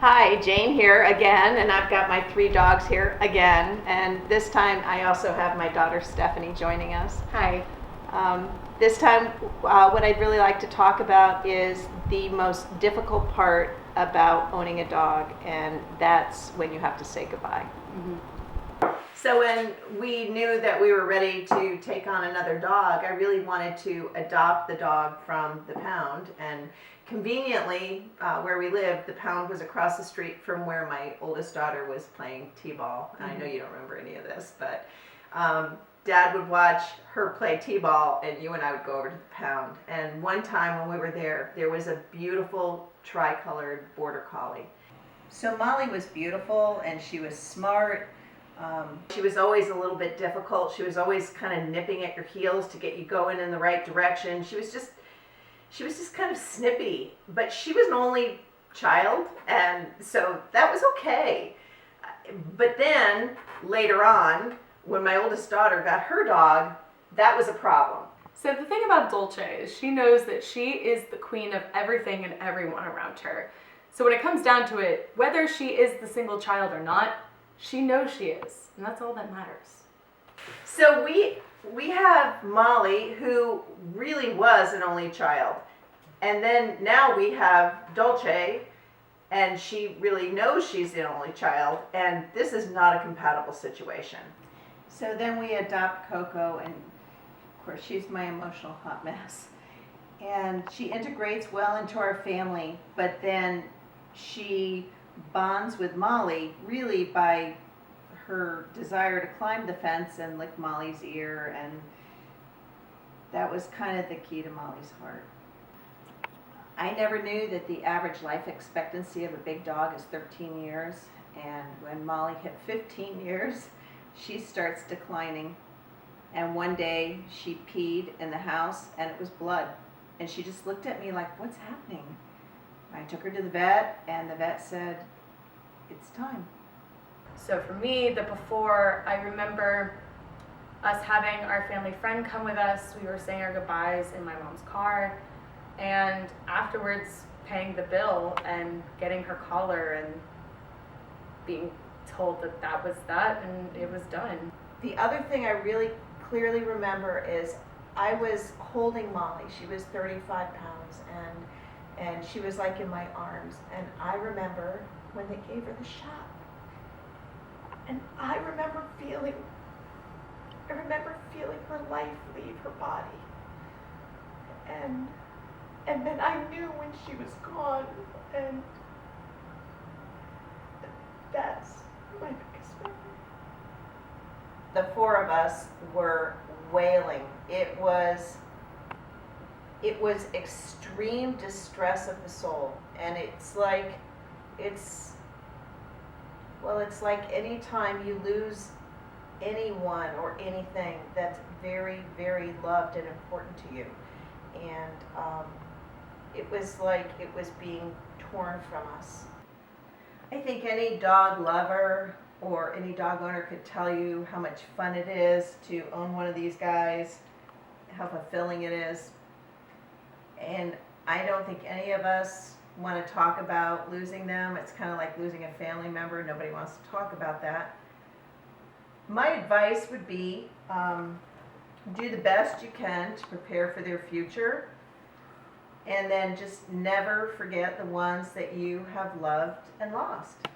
Hi, Jane here again, and I've got my 3 dogs here again, and this time I also have my daughter Stephanie joining us. Hi. This time, what I'd really like to talk about is the most difficult part about owning a dog, and that's when you have to say goodbye. So when we knew that we were ready to take on another dog, I really wanted to adopt the dog from the pound. And conveniently, where we lived, the pound was across the street from where my oldest daughter was playing t-ball. And I know you don't remember any of this, but Dad would watch her play t-ball, and you and I would go over to the pound. And one time when we were there was a beautiful tricolored border collie. So Molly was beautiful, and she was smart. She was always a little bit difficult. She was always kind of nipping at your heels to get you going in the right direction. She was just kind of snippy, but she was an only child, and so that was okay. But then later on, when my oldest daughter got her dog, that was a problem. So the thing about Dolce is she knows that she is the queen of everything and everyone around her. So when it comes down to it, whether she is the single child or not, she knows she is, and that's all that matters. So we have Molly, who really was an only child. And then now we have Dolce, and she really knows she's the only child, and this is not a compatible situation. So then we adopt Coco, and of course she's my emotional hot mess. And she integrates well into our family, but then she bonds with Molly really by her desire to climb the fence and lick Molly's ear, and that was kind of the key to Molly's heart. I never knew that the average life expectancy of a big dog is 13 years, and when Molly hit 15 years, she starts declining. And one day she peed in the house and it was blood, and she just looked at me like, "What's happening?" I took her to the vet, and the vet said, "It's time." So for me, I remember us having our family friend come with us. We were saying our goodbyes in my mom's car, and afterwards paying the bill and getting her collar and being told that that was that and it was done. The other thing I really clearly remember is I was holding Molly. She was 35 pounds, and she was like in my arms, and I remember when they gave her the shot, and I remember feeling her life leave her body, and then I knew when she was gone, and that's my biggest memory. The 4 of us were wailing. It was extreme distress of the soul, and it's like any time you lose anyone or anything that's very, very loved and important to you, and it was like it was being torn from us. I think any dog lover or any dog owner could tell you how much fun it is to own one of these guys, how fulfilling it is. And I don't think any of us want to talk about losing them. It's kind of like losing a family member. Nobody wants to talk about that. My advice would be do the best you can to prepare for their future, and then just never forget the ones that you have loved and lost.